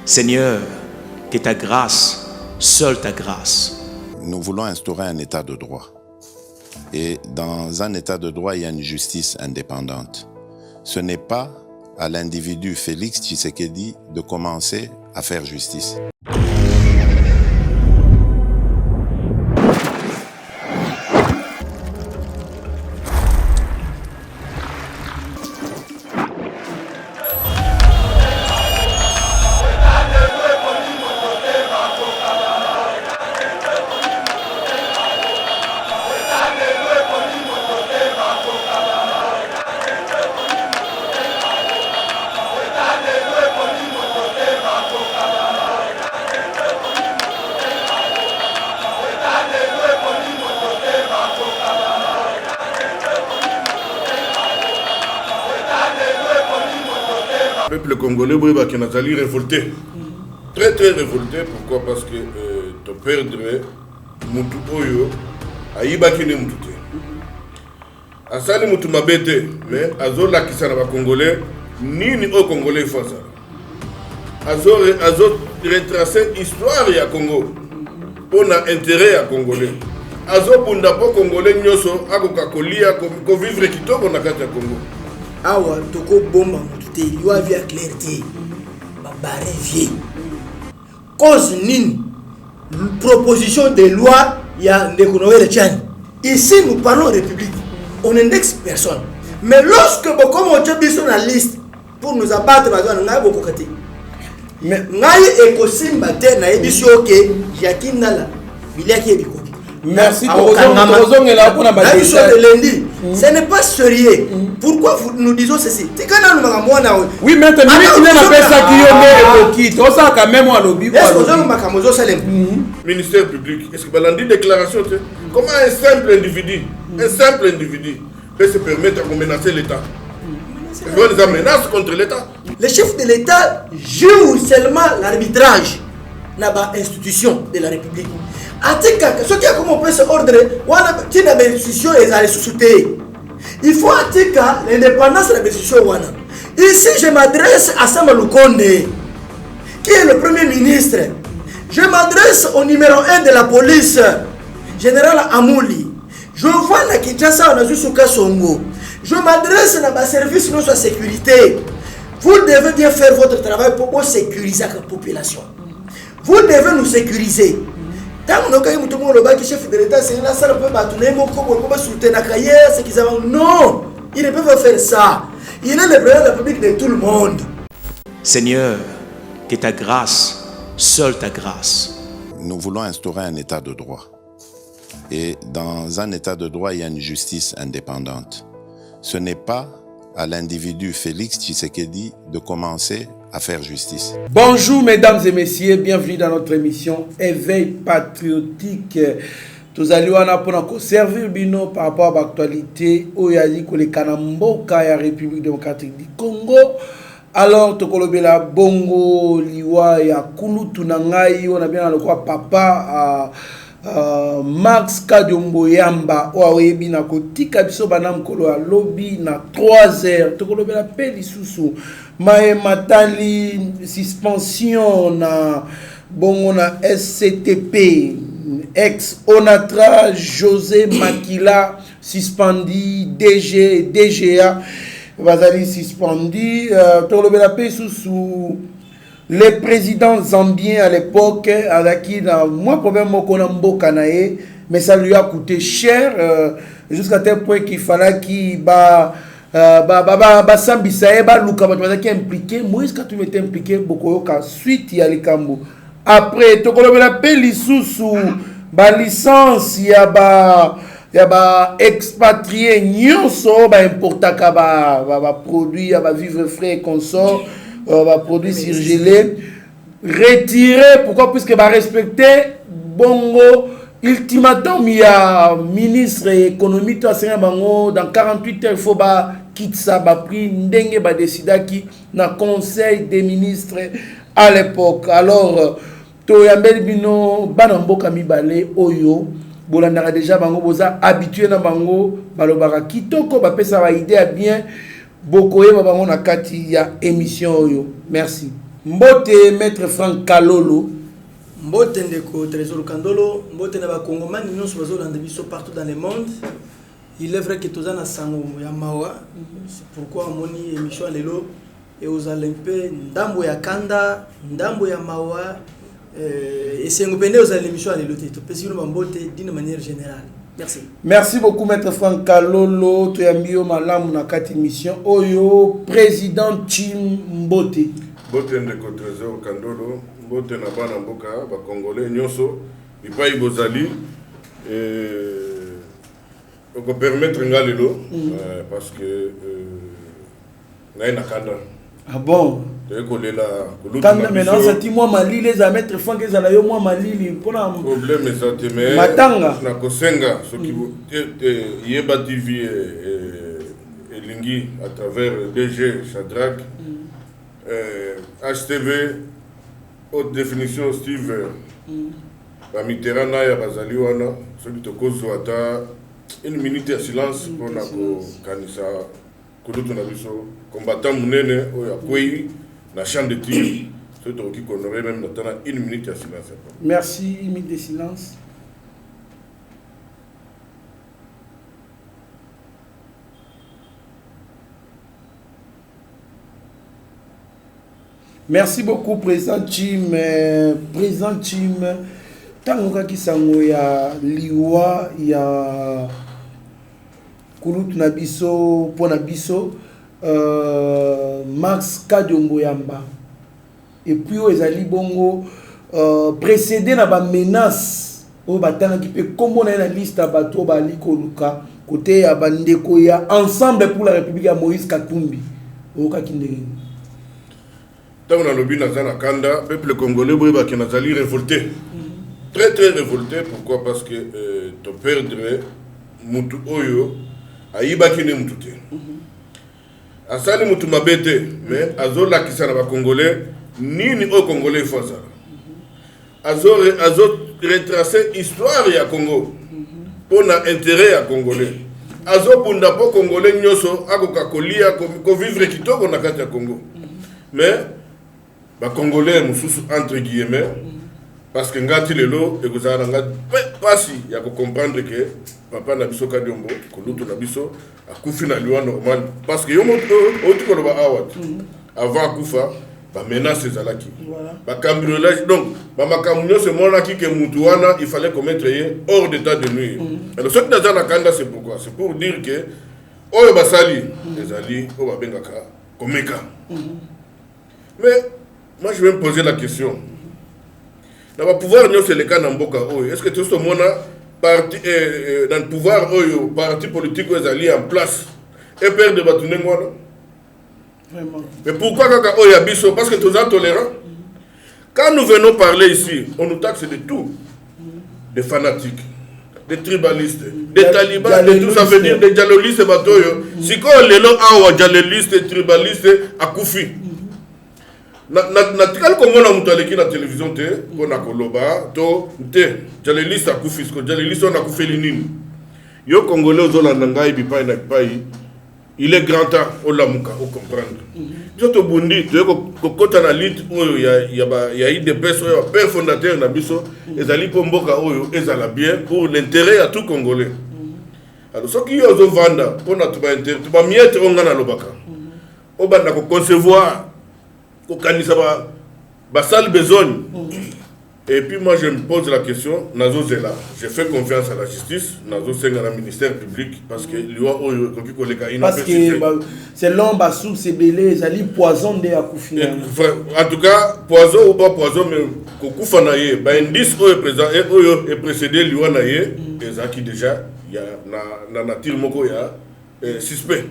Seigneur, que ta grâce, seule ta grâce. Nous voulons instaurer un état de droit. Et dans un état de droit, il y a une justice indépendante. Ce n'est pas à l'individu Félix Tshisekedi de commencer à faire justice. Le peuple congolais qui n'a pas révolté. Très très révolté. Pourquoi? Parce que tu perdrais Moutou Oyo, Aïbaki ne Moutou. Asali Moutou Mabete, mais Azola qui s'en va congolais, ni au congolais face. Azor retracer l'histoire à Congo. On a intérêt à congolais. Azor Bunda po congolais nyoso, Agokakolia, ko vivre kitoko na kati ya Congo. Awa toko bomba mutute liwa via clarté babare vie cause nini proposition de loi ya Ndekonoël Tchani. Ici nous parlons république, on indexe personne, mais lorsque comme on tient sur la liste pour nous abattre bazana ngai bokokate mais ngai ekosimba te na ebisio ke yakindala biliaki ebiko. Merci. Ce n'est pas sérieux. Pourquoi nous disons ceci? Oui, maintenant, il n'a pas ça qui est quand même à l'objet. Ministère public, est-ce que vous avez une déclaration? Comment un simple individu peut se permettre de menacer l'État? Il y a des menaces contre l'État. Le chef de l'État joue seulement l'arbitrage dans l'institution de la République. Ce qui a commencé ce ordre, il faut l'indépendance de la décision. Ici, je m'adresse à Sama Lukonde, qui est le premier ministre. Je m'adresse au numéro 1 de la police, général Amouli. Je vois la Kinshasa, on a vu Songo. Je m'adresse à ma service de sécurité. Vous devez bien faire votre travail pour sécuriser la population. Vous devez nous sécuriser. Chef de l'État, c'est là, ça ne peut pas non, ils ne peuvent faire ça. Il est le président de la République de tout le monde. Seigneur, que ta grâce, seule ta grâce. Nous voulons instaurer un état de droit. Et dans un état de droit, il y a une justice indépendante. Ce n'est pas à l'individu Félix Tshisekedi de commencer à faire justice. Bonjour mesdames et messieurs, bienvenue dans notre émission Éveil patriotique. Tous allez pour conserver bino par rapport à l'actualité oyazi ko le kanamboka ya République démocratique du Congo. Alors tokolobela bongo liwa ya kulutu na ngai on a bien le quoi papa Max Kadiombo Yamba oyebi na kotika biso banam kolo a lobby na 3h tokolobela pe lisusu Mae matali suspension na bongo na SCTP ex Onatra José Makila suspendi DGA bazali suspendi tolobela pe sous le président zambien à l'époque avec qui moi problème moko na mboka na ye mais ça lui a coûté cher jusqu'à tel point qu'il fallait qu'il sambisa eba luka bato qui impliqué Moïse quand tu m'étais impliqué beaucoup ka suite ya likambo après tokolobela pe lisusu ba licence ya ba expatrié nyonso ba importaka ba produit ya ba vivre frais consort ba produit surgelé retiré pourquoi puisque ba respecter bongo ultimatum il y a ministre économique bango dans 48 heures il faut ba kitsa ba prix ndenge ba décida qui na conseil des ministres à l'époque. Alors to yambeli bino bana mboka mibale oyo bolandaka déjà bango boza habitué na bango balobaka kitoko ba pesa ba idée bien bokoye ba bango na kati ya émission oyo. Merci. Mbote Maître Franck Kalolo. Mbote ndeko Trésor Kandolo, mbote na bakongomani nyonso bazolanda biso partout dans le monde. Il est vrai que tous en sango ya mawa. C'est pourquoi moni émission lelo et aux Olympiques ndambo ya kanda, ndambo ya mawa et c'est ngopende aux émissions lelo te. Pesi no mbote d'une manière générale. Merci. Merci beaucoup Maître Franck Kalolo, toyambio malamu na kati émission Oyo président Chim Mbote. Mbote ndeko Trésor Kandolo. Mbote na bana mboka ba congolais nyonso bipai bozali on permettre ngalelo parce que na kanda. Ah bon? Kanda maintenant ça ti moi malili les Maître Franck ezala yo moi malili pona problème ça te met matanga na kosenga ce qui yeba TV et lingi à travers DG Shadrack HTV haute définition Steve Mitterrand ya bazali wana soki tokozwa ata une minute ya silence mpona kokanisa kulutu na biso combattant munene oyo akwei na champ de tir soki tokoki kohonorer même natana une minute ya silence. Merci, une minute de silence. Merci beaucoup, Président Chim. Président Chim, tant que sango ya liwa ya kulutu na biso pona biso Max Kadiombo Yamba. Et puis ezali bongo précédé na ba menace o batana qui peut comme on a la liste à bateau bali koluka côté ya bandeko ya ensemble pour la République ya Moïse Katumbi o kakindenge. Tant on a lobby dans la Kanda, le peuple congolais qui n'a révolté. Très très révolté. Pourquoi? Parce que ton père dirait Moutou Oyo, Aïba qui n'est Moutouté. Asali Moutou Mabete, mais Azola qui s'en va congolais, ni au congolais faut ça. Azo retracer histoire ya Congo. Pour intérêt à congolais. Azo punda po congolais nyoso, akoka kolia, ko vivre kitoko na kati ya Congo. Mais les Congolais, entre guillemets, parce que ngati lelo et vous avez pas si il y a que comprendre que papa Nabiso Kadiombo, Kolutu Nabiso, a koufi na loi normal parce que yomo autre que le awat avant koufa ba menace ezalaki ba cambriolage donc ba makamunyo se mona ki ke mutuana il fallait commettre hors d'état de nuire. Alors ce qui dans la Kanda c'est pourquoi? C'est pour dire que oyo basali ezali o ba bengaka komeka. Mais moi, je vais me poser la question. Dans le pouvoir, nous, c'est le cas dans Mboka. Est-ce que tout ce monde parti dans le pouvoir, parti politique, est allé en place et perdre de bâtonner moi? Vraiment. Mais pourquoi quand il y a biso? Parce que tous sont tolérants. Quand nous venons parler ici, on nous taxe de tout. Des fanatiques, des tribalistes, des talibans, de tout ça veut dire des dialolistes et batoyo. Si quand on les a dialolistes et tribalistes à Koufi. Na tikali kongo na mutu aleki na télévision te pona koloba to te jaleliste akufisko jaleliste on akufeli nini yo congolais ozolanda ngai bipai na bipai il est grand temps olamuka o comprendre joto bundi to kokota na lit oyo ya IDPS oyo père fondateur na biso ezali po mboka oyo ezala bien pour l'intérêt à tout congolais. Alors soki yo ozovanda pona to ba intérêt to ba miette onga na lobaka o banda ko concevoir basal besogne. Et puis moi je me pose la question, Nazo Zela, j'ai fait confiance à la justice, Nazo Senga le ministère public, parce que parce que c'est l'homme sous ces belés, ils poison de Akoufi. En tout cas, poison ou pas poison, mais Koukoufa naye, indice est précédé Liwa naye, et qui déjà, il y a na nature moko ya suspect,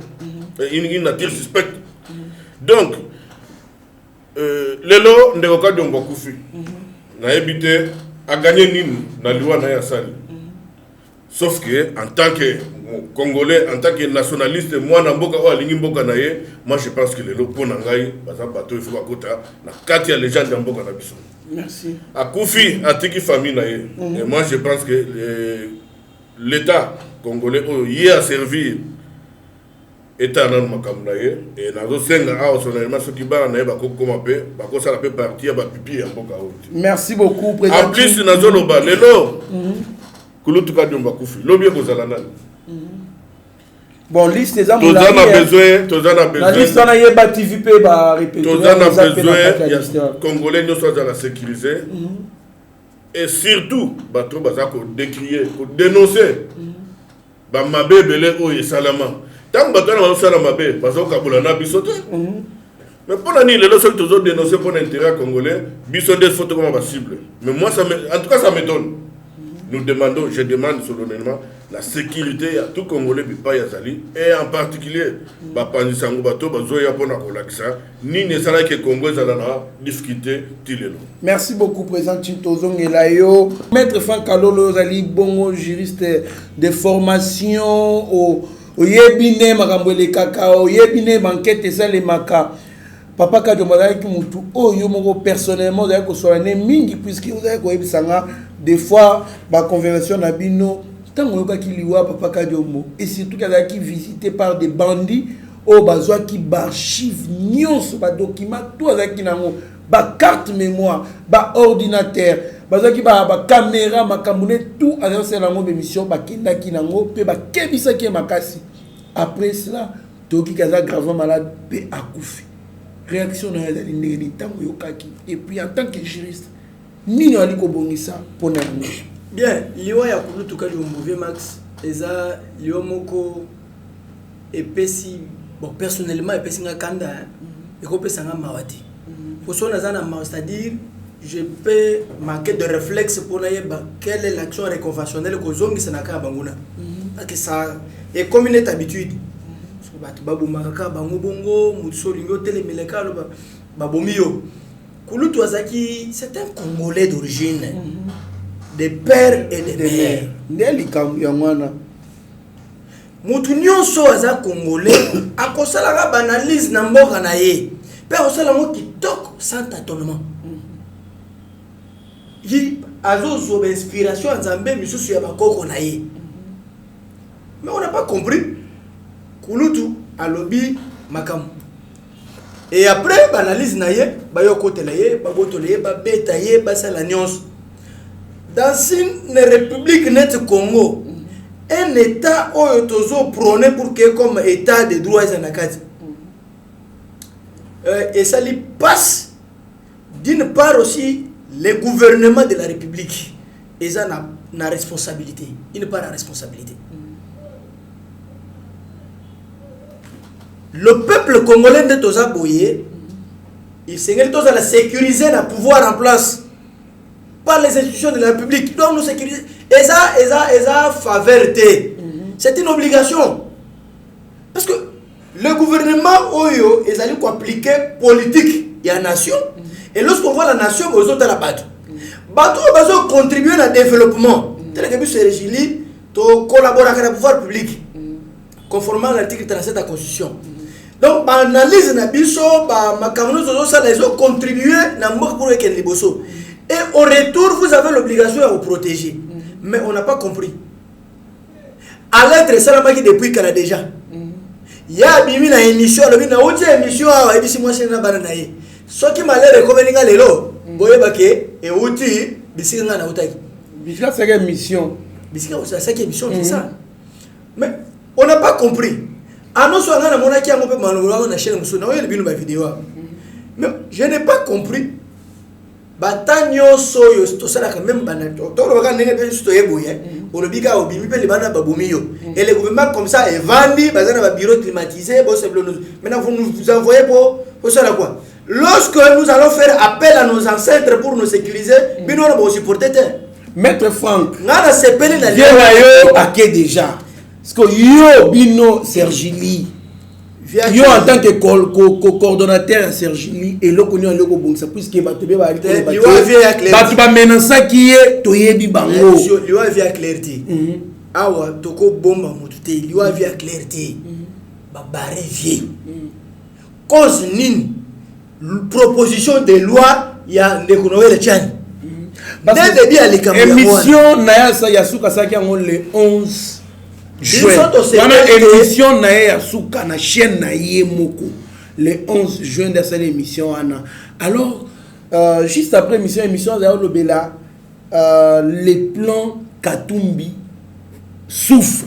une nature suspecte. Donc, lelo ndeko Kadiombo Koufi na ebité a gagné nini na liwa na ya sali. Sauf que en tant que Congolais, en tant que nationaliste, moi na mboka o alingi mboka na ye, moi je pense que lelo pona ngai baza bato il faut bakota na kati ya légende ya mboka na biso. Merci. A Koufi atiki famille na ye. Et moi je pense que l'état congolais y a servi état nan makambo na ye et nazosenga awa solennellement soki bana na ye bakokoma mpe bakosala mpe parti ya bapipi ya mboka oyo. Merci beaucoup président. En plus nazoloba lelo kulutuka diomba kufi lobi ekozala nani. Bon, liste des amours. Tozana besoin. La liste on a yeba TV pe ba répéter. Tozana besoin. Congolais nous sommes à la sécuriser. Et surtout, bato bazako décrier, dénoncer. Ba mabe belé o yesalama. Tant bato na sala mabe, bazako kabula na bisote. Mais pour l'année, les gens qui ont dénoncé pour l'intérêt congolais, ils ont des photos comme cible. Mais moi, en tout cas, ça m'étonne. Nous demandons, je demande solennellement la sécurité à tout Congolais Bipa Yazali et en particulier Bapandi Sango Bato Bazoya Pona Kolaksa ni ne sala que Congo Zalana difficulté tilelo. Merci beaucoup président Chintozong Elayo. Maître Franck Kalolo Zali bon juriste de formation au yebine makambo le kakao yebine banquette ça les maka. Papa Kadjomala qui mutu oh yo moko personnellement d'ailleurs que soit né mingi puisque vous avez ko sanga des fois ba conversation na bino tango yoka ki liwa Papa Kadjomo et surtout qu'il y a qui visité par des bandits au bazwa qui archive nyonso ba document tout avec nango ba carte mémoire ba ordinateur bazwa ki ba caméra makamune tout avec c'est nango émission ba kinda kinango pe ba kebisa ki makasi après cela toki kaza gravement malade pe akufi. Réaction dans les lignes et puis en tant que juriste ni on dit ko bongisa pour nous bien liwa ya kulu tuka du mauvais max eza liwa moko epesi bon personnellement epesi nga kanda et ko pesa nga mawati pour son azana ma c'est-à-dire je peux manquer de réflexe pour na yeba quelle est l'action réconventionnelle ko zongi sanaka banguna parce que ça est comme une habitude bato babomaka bango bongo musolingo telemeleka lo babomio kulutu azaki c'est un Congolais d'origine de père et de mère ndeli kam ya mwana mutu nyonso aza Congolais akosala ka banalise na mboka na ye pe osala mo kitoko sans tâtonnement yi azozo inspiration nzambe misusu ya bakoko na ye mais on n'a pas compris Kulutu alobi makam. Et après l'analyse na ye, ba yokote la ye, ba botole ye, ba beta ye, ba sala nyonso. Dans une république net Congo, un état oyo tozo prôné pour que comme état de droit zanakati. Et ça lui passe d'une part aussi le gouvernement de la république. Et ça na responsabilité, une part la responsabilité. Le peuple congolais de Toza Boye, il s'est la sécuriser, le pouvoir en place par les institutions de la République. Donc nous sécuriser. Et ça faverté. C'est une obligation. Parce que le gouvernement Oyo, ils allaient appliquer politique et la nation. Et lorsqu'on voit la nation, ils ont la bateau. Bateau, ils ont contribué au développement. Tel que ce régime, ils collaborent avec le pouvoir public, conformément à l'article 37 de la Constitution. Donc, l'analyse na biso, ils ont contribué pour les bosso. Et au retour, vous avez l'obligation de vous protéger. Mais on n'a pas compris. À l'être, ça n'a depuis qu'elle a déjà. Il y a une émission, il y a une émission, ce qui m'a l'air de convenir à l'élo, et outil, bisika na outai. Bisika c'est une mission. Bisika c'est une mission, c'est ça. Mais on n'a pas compris. Annonce à la monarchie à mon peu malheureux na chaîne muso na oyo libino ba vidéo. Mais je n'ai pas compris. Batanyo soyo to sala quand même banato. To lo ka ndenge pe sto yeboye. O lo bika obimi pe libana babomiyo. Et le gouvernement comme ça est vendu bazana ba bureau climatisé bo c'est nous. Maintenant vous nous envoyez pour ça quoi. Lorsque nous allons faire appel à nos ancêtres pour nous sécuriser, bino on va supporter. Maître Franck. Ngana sepeli na lieu yo aké déjà. Parce que yo bino Sergili yo en tant que coordonnateur à Sergili et lo konyo lo ko bongisa puisque bato be ba bato ba menaça qui est toyebi bango yo via clarté awa toko bomba mutute yo via clarté ba baré vie cause nini proposition de loi ya ndekonoele tchani dès début à l'école émission na ya sa yasuka saki le 11 juin. On a émission na ya suka na chaîne na moko le 11 juin de cette émission Anna. Alors juste après émission Zao Lobela les plans Katumbi souffrent.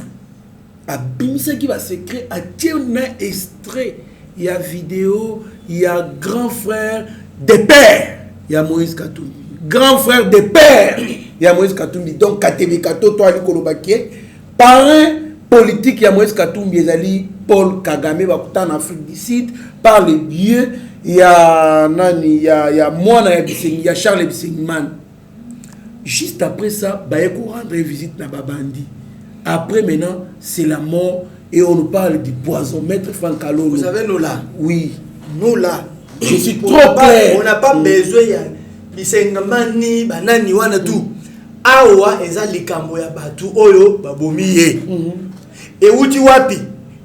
Abimisa qui va s'écrire à un extrait, il y a vidéo, il y a grand frère des pères, il y a Moïse Katumbi. Grand frère des pères, il y a Moïse Katumbi. Donc Katebe Kato, toi Ali Kolobakie, parrain politique, il y a Moïse Katumbi, Ezali Paul Kagame, en Afrique du Sud, par les dieux, il y a Nani, il y a Moana, il y a Charles Bissingman. Juste après ça, Bayeko rendre visite na Babandi. Après maintenant, c'est la mort et on nous parle du poison. Maître Franck Kalolo. Vous savez, nous là. Oui. Nous là. Je suis trop clair. On n'a pas besoin de Bisengmani, Banani, wana tout. Awa, eza likambo ya batu oyo, babomiye. Et uti wapi.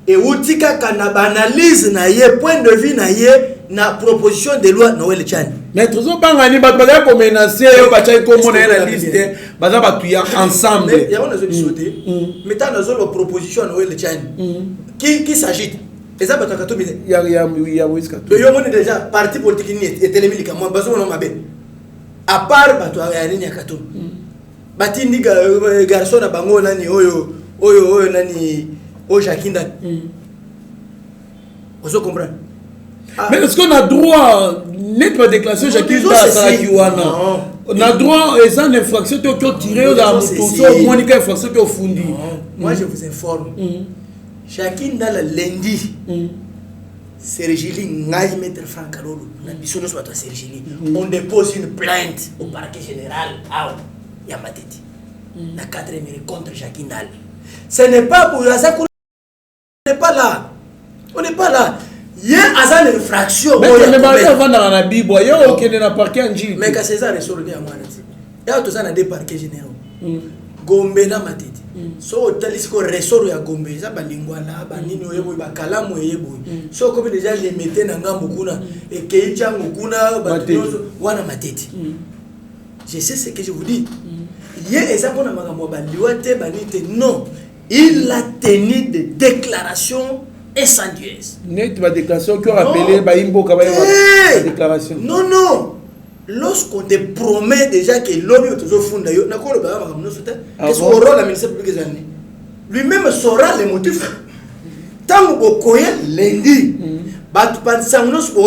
Et uti kaka na banalise na ye, point de vue na ye, na proposition de loi Noël Chan. Maître Zobangani, baza ko menacer, bacha ko mona na liste, baza batuya ensemble. Mais il y a une sauté. Mais t'as une proposition Noël Chan. Qui s'agite. Et ça bataka to bide. Il y a Moïse Katumbi. Le yomoni déjà parti politique ni et télémilika moi bazo no mabe. À part batu ya nini akato. Bati ndi garçon na bango nani oyo nani o Jakinda. On se comprend. Mais est-ce qu'on a droit n'est pas déclaration Jakinda Sarakiwana? On a droit à une infraction qui est tirée dans le Monica infraction qui est fondue. Moi je vous informe. Jakinda le lundi. Sergili Ngai Maître Franck Kalolo. La mission soit à Sergili. On dépose une plainte au parquet général à Yamateti. La 4e contre Jakinda. Ce n'est pas pour ça qu'on n'est pas là. On n'est pas là. Il y a une infraction. Mais avant dans la Bible, il y a aucun parquet en Jésus. Mais quand César est sorti à moi, il y a tout ça dans des parquets généraux. Gombe na matete. So talisiko resoro ya Gombe, ça balingwana, banini oyebo bakalamu oyebo. So comme déjà les mettaient na ngambo kuna et keicha ngukuna batinozo wana matete. Je sais ce que je vous dis. Hier ezako na makambo baliwate banite non. Il a tenu des déclarations incendieuses. Net ma déclaration qui a rappelé Baimbo Kabaye déclaration. Non. Lorsqu'on te promet déjà que l'homme est toujours fondé, lui-même saura les motifs. Tant que vous lundi,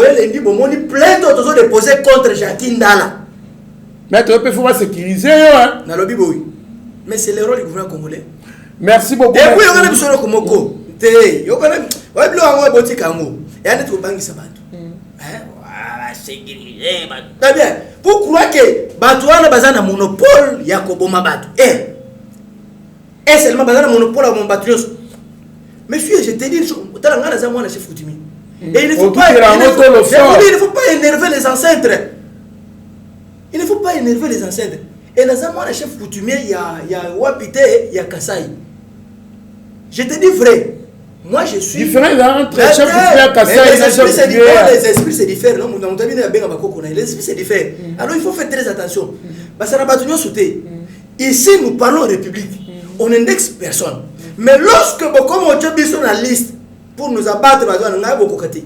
lundi, vous plainte toujours déposé contre Jacqueline Dala. Mais tu peux pas sécuriser. Mais c'est le rôle du gouvernement congolais. Merci beaucoup. Et puis, il y a des choses comme Moko. Il y a des choses comme très bien. Pour croire que Batouana bazana monopole ya koboma batu. Et seulement bazana monopole à mon batrios. Mais fille, je te dis une chose, tu as un moi chef Koutimi. Et il ne faut pas énerver les ancêtres. Il ne faut pas énerver les ancêtres. Et dans un mois chef Koutimi, il y a Wapite, il y a Kassai. Je te dis vrai. Moi je suis différent entre chef de Kassai et chef de les esprits c'est différent. Les esprits c'est différent. Alors il faut faire très attention. Parce que ici nous parlons en République. On n'indexe personne. Mais lorsque comme on a sur la liste pour nous abattre, on a beaucoup de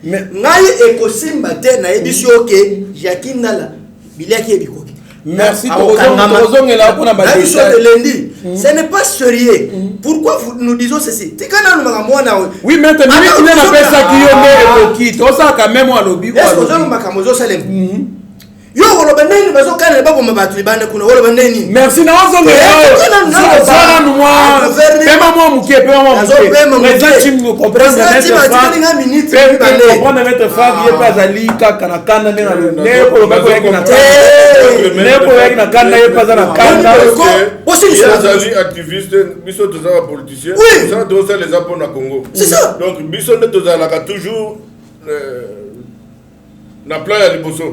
mais Naïe et Kosim Bater na ebisio ke Jacqueline Nala Biliaki ebiko. Merci de lundi. Ce n'est pas sérieux. Pourquoi nous disons ceci? Oui, maintenant, il n'a pas ça qui est ça quand même à lobby. Merci. na plan ya liboso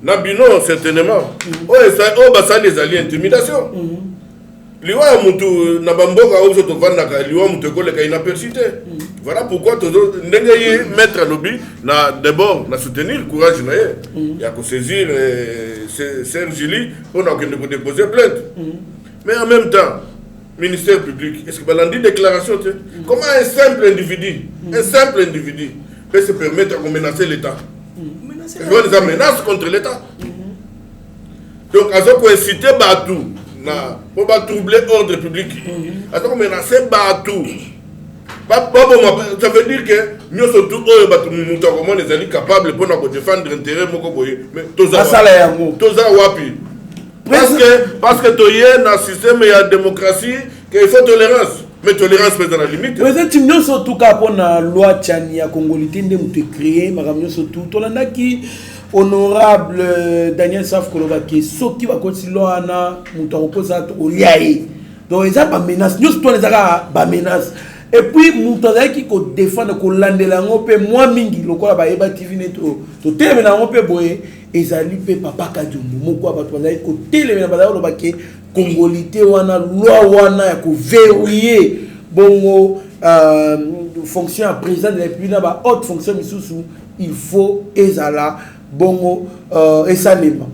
na bino certainement basa les alliés intimidation liwa ya mutu na bamboka ozo to vandaka liwa mutu koleka inaperçu te. Voilà pourquoi toujours ndenge mettre lobby na d'abord na soutenir courage na ye ya ko saisir Serge Julie pour na ko déposer plainte. Mais en même temps ministère public, est-ce que vous avez une déclaration? Comment un simple individu peut se permettre de menacer l'État? Il y a des menaces contre l'État. Donc, à ce qu'on incite Batou, pour troubler l'ordre public, à ce qu'on menace Batou. Ça veut dire que nous sommes tous capables de défendre l'intérêt de mais parce que tu es dans un système et la démocratie, qu'il faut tolérance. Mais tolérance peut dans la limite. Peut-être nous surtout pour la loi Tchania congolité de nous créer, madame surtout. On a qui honorable Daniel Saf Kolobaki, ce qui va continuer à nous opposer au liaï. Donc ils ont pas menace. Nous tous les avons pas menace. Et puis nous qui défend que l'andelango pe moi mingi lokola ba eba TV neto to teme na ngope boye ezali pe papa kadumbu moko ba to ko tele na ba lo ba ke congolité wana loi wana ya ko verrouiller bongo fonction à président de la République na ba haute fonction misusu il faut ezala bongo esalema.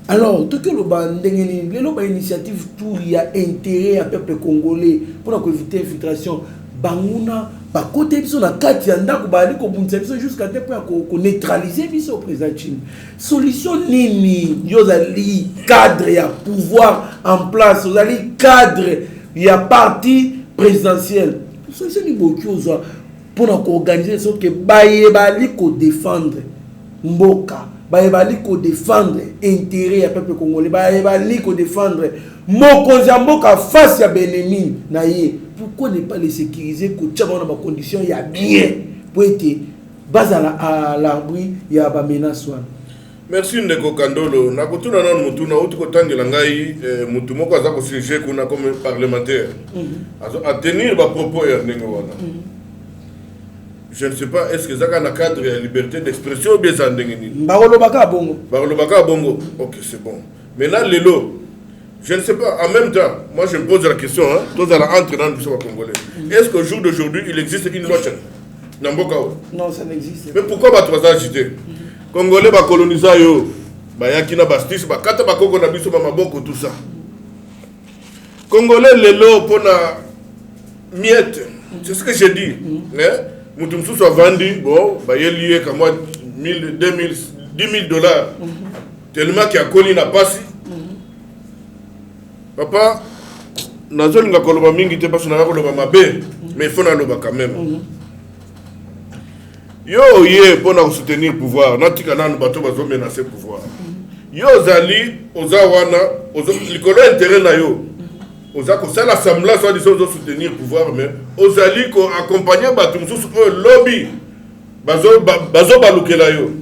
Alors tout que le bandengeni le initiative tout il y a intérêt à peuple congolais pour éviter infiltration banguna ba côté biso na kati ya ndako ba ali ko bunza biso jusqu'à tel point ko neutraliser biso président Chine. Solution nini yozali cadre ya pouvoir en place, yozali cadre ya parti présidentiel. Solution ni bokozo pour organiser sorte que bali ko défendre mboka, bali ko défendre intérêt ya peuple congolais, bali ko défendre mokonzi mboka face ya benemi na ye. Pourquoi ne pas les sécuriser pour avoir des conditions il y a bien pour être basé à l'abri il y a pas menace. Merci Ndeko Kandolo. Na kutuna na mutu na uti kotangela ngai mutu moko aza ko siéger kuna comme parlementaire. À tenir ba propos ya ndenge wana. Je ne sais pas est-ce que ça a un cadre de liberté d'expression ou bien ça ndenge nini. Barolobaka bongo. Barolobaka bongo. OK, c'est bon. Maintenant Lelo, je ne sais pas, en même temps, moi je me pose la question, hein, tous allons entrer dans le système congolais. Est-ce qu'au jour d'aujourd'hui, il existe une loi Nambokao? Non, ça n'existe pas. Mais pourquoi tu vas agiter? Congolais va coloniser, Bayakina Bastis, Bakata Bakoko Nabiso Mamaboko, tout ça. Congolais, les lots pour la miette, c'est ce que j'ai dit. Moutoumsou soit vendu, bon, Bayelié, comme moi, 1000, 2000, 10 000 dollars. Tellement qu'il y a collé n'a pas si. Papa, nazoli nga koloba mingi te parce que na koloba mabe, mais il faut na loba quand même. Yo ye pour na soutenir le pouvoir, natika na bato bazo menacer pouvoir. Yo zali ozawana, likolo intérêt na yo. Oza ko sala l'assemblée soit disons soutenir le pouvoir mais ozali ko accompagner bato mususu lobby bazo balukela yo.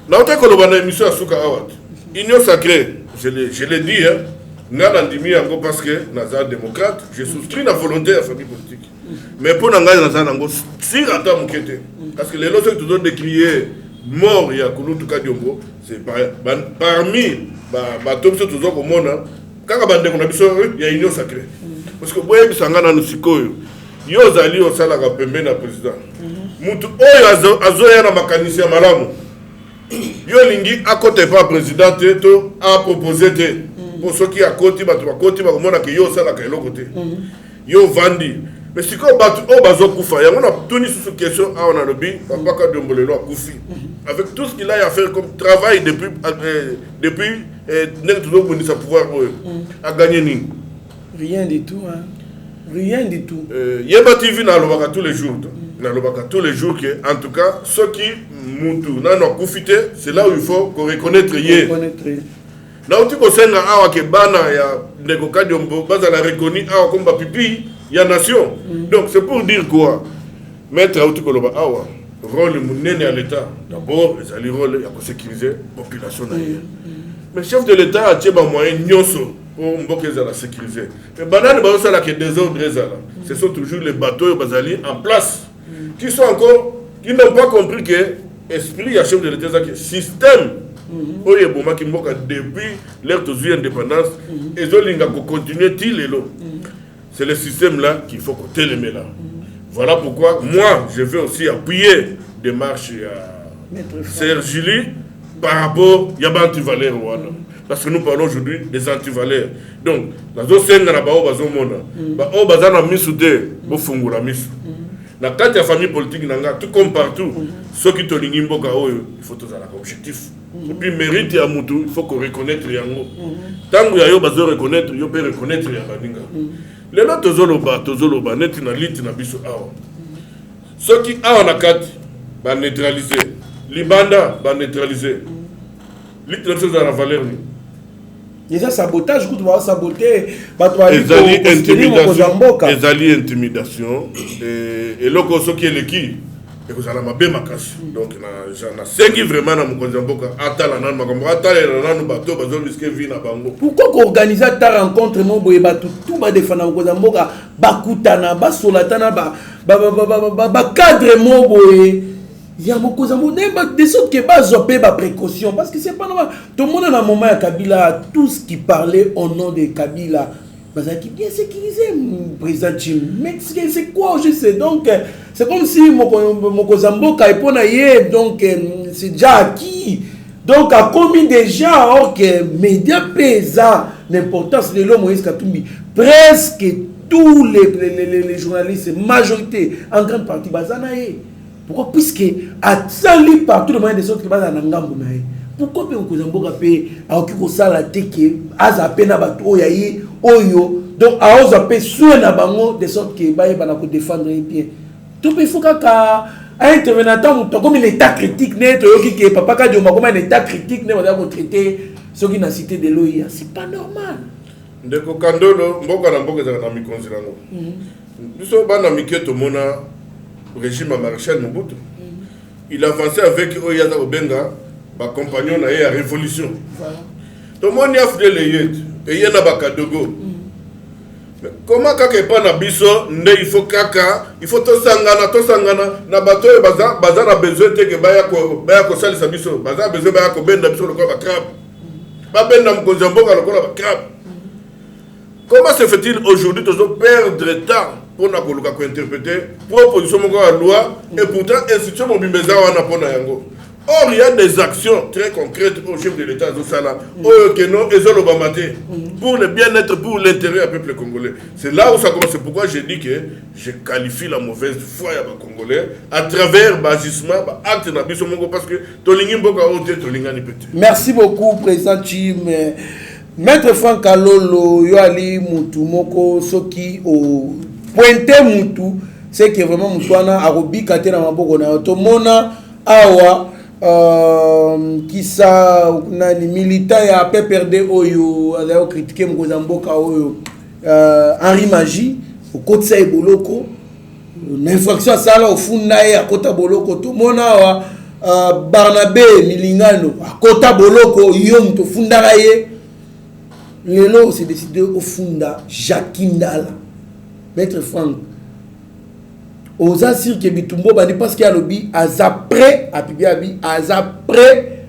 Na ote koloba na émission asuka awat. Union sacrée. Je l'ai dit, hein, parce que Naza démocrate, je souscris la volonté de la famille politique. Mais pour Naza, si attends mon quête, parce que les lois qui te décrier mort, il y a Kouloutou Kadiombo, c'est parmi les top sur tout au monde, quand il y a une union sacrée. Parce que vous savez, nous sommes Yozali au salaire pembe na président. Mutu oyo azoya na makanisi ya malamu. Yo lingi à côté pas président to a proposé pour ceux qui à côté ba komona que yo sala ka côté. Yo vandi. Mais si ko batu o bazo kufa ya on a tuni sur cette question a on a lobby papa ka dombolelo a kufi. Avec tout ce qu'il a à faire comme travail depuis n'est toujours pour sa pouvoir a gagné ni. Rien du tout hein. Rien du tout. Yeba TV na lobaka tous les jours. Na lobaka tous les jours que en tout cas ceux qui mutu na no kufite c'est là où il faut qu'on reconnaître hier. Na uti ko senga awa ke bana ya Ndeko Kadiombo baza la reconnu awa comme ba pipi ya nation. Donc c'est pour dire quoi? Mettre uti ko loba awa rôle munene à l'état. D'abord les ali rôle ya ko sécuriser population na hier. Mais chef de l'état a tieba moyen nyonso pour mboka za la sécuriser. Mais banane ba ça la que désordre ezala. Ce sont toujours les bateaux bazali en place qui sont encore qui n'ont pas compris que esprit à chef de l'état que système oye boma ki mboka depuis l'ère de l'indépendance et zolinga ko continuer til elo. C'est le système là qu'il faut qu'on télémé là. Voilà pourquoi moi je veux aussi appuyer démarche à Serge Julie par rapport à Yabanti Valère Rwanda. Parce que nous parlons aujourd'hui des antivaleurs. Donc, dans le sein de la bao bazo mona, bao bazana misoude, bo fungula misu. Dans la famille politique, tout comme partout, ceux qui te l'ingimboka, il faut tous avoir objectif. Et puis, mérite à Moutou, il faut qu'on reconnaisse Yango. Tant que Yayo bazo reconnaître, il peut reconnaître Yabaninga. Les autres, Tozoloba, net na lit na biso awa. Ceux qui ont la carte, va neutraliser. Libanda, va neutraliser. Lit na chose à la valeur. Déjà sabotage, tu vas saboter, les alliés intimidation, et là, ce qui est l'équipe, et vous allez m'abé ma casse. Donc, j'en ai 5 vraiment dans mon Kozamboka, Atala, bateau, bateau, risqué vie na bango. Pourquoi organiser ta rencontre, mon boy, tout va défendre mon Kozamboka, Bakutana, Basolatana, cadre, mon boy. Il y a beaucoup de sortes qui ont pas précaution parce que c'est pas normal. Tout le monde a un moment à Kabila, tout ce qui parlait au nom de Kabila, qui bien sécurisé, président Chim. Mais c'est quoi, je sais. Donc, c'est comme si mon Kozamboka est ponaillé, donc c'est déjà acquis. Donc, a commis déjà, or que médias pesants, l'importance de l'homme Moïse Katumbi, presque tous les journalistes, majorité, en grande partie, Bazanaye. Pourquoi? Puisque à Sali partout le moyen des autres qui va dans Ngambo nae. Pourquoi on Kozamboka pe a occupé ça la teke azape na bato oyayi oyo donc a ozape soin na bango de sorte que ba na ko défendre bien. Tout il faut qu'à intervenant comme l'état critique net yoki que papa ka dioma comme un état critique ne va traiter ceux qui na cité de l'OIA, c'est pas normal. Ndeko Kandolo mboka na mboka za na mikonzilango. Biso bana miketo mona régime à Maréchal Mobutu. Il avançait avec Oyaza Obenga, ma compagnon à la révolution. Tout le monde y a fait les yeux, et il y a un bakadogo. Comment kaka pas na biso, il faut kaka, il faut to sangana, na bato e bazar a besoin de que baya ko sali sa biso, bazar besoin baya ko benda biso le quoi ba crap. Ba benda mkozamboka le quoi ba crap. Comment se fait-il aujourd'hui de perdre temps pour interpréter proposition de la loi et pourtant institution mobimeza wana pona yango? Or il y a des actions très concrètes au chef de l'État Zosala pour le bien-être, pour l'intérêt du peuple congolais. C'est là où ça commence. C'est pourquoi j'ai dit que je qualifie la mauvaise foi des Congolais à travers l'agissement, l'acte de Bissomongo parce que Tolingi Mboka Ote, Tolingani Petit. Merci beaucoup, Président Chim. Maître Franck Alolo, Yoali Moutou, Moko, Soki, au pointé Moutou, c'est que vraiment Moutouana, Arobi, Katena Mabogona, Tomona, Awa, qui ça, les militants, ya PPRD, Oyo, d'ailleurs critiqué Mkozamboka, Oyo, Henri Magie, au côté de Boloko, l'infraction à ça, là, au fond, à côté de Boloko, Tomona, Barnabé, Milingano, à côté de Boloko, Yom, to Fundaraye. Lelo s'est décidé au funda Jacquindala. Maître Franck. Aux assir que Bitumbo bani parce qu'il y a lobby prêt à Pibiabi prêt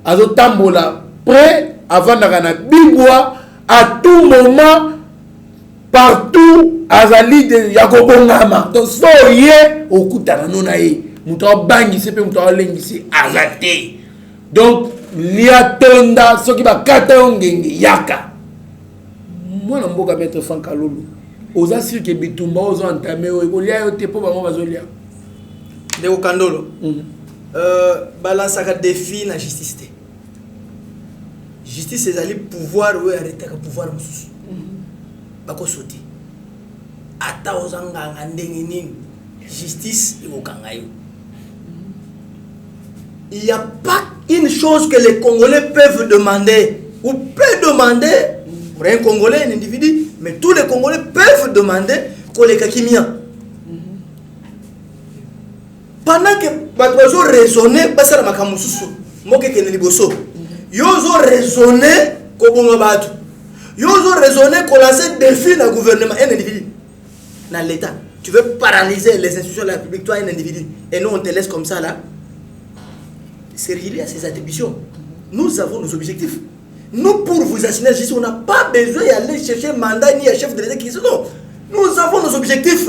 à Zotambola prêt avant d'arana Bibois à tout moment partout azali de Yakobongama. Donc so yé au kutana nonae muto bangi sepe muto lengi c'est azate. Donc liatonda ce qui va katongenge yaka. Moi, je vais mettre Franck Alolo. Aux assures que Bitumba aux entamé, il y a des pauvres gens qui sont de Kandolo. Balance à défi la justice. Justice, c'est aller pouvoir ou arrêter le pouvoir. Bako sauter. Ata aux angangandengini. Justice, il n'y a pas une chose que les Congolais peuvent demander ou peuvent demander. Pour un Congolais, un individu, mais tous les Congolais peuvent demander qu'on les kakimia. Pendant que Batouazo raisonnait, parce que la Makamususu, Moke Keneliboso, Yozo raisonnait qu'on bonga batu. Yozo raisonnait qu'on lance un défi dans le gouvernement, un individu, dans l'État. Tu veux paralyser les institutions de la République, toi, un individu, et nous on te laisse comme ça là. C'est relié à ces attributions. Nous avons nos objectifs. Nous, pour vous assigner justice, on n'a pas besoin d'aller chercher un mandat ni un chef de l'État qui dit non. Nous avons nos objectifs.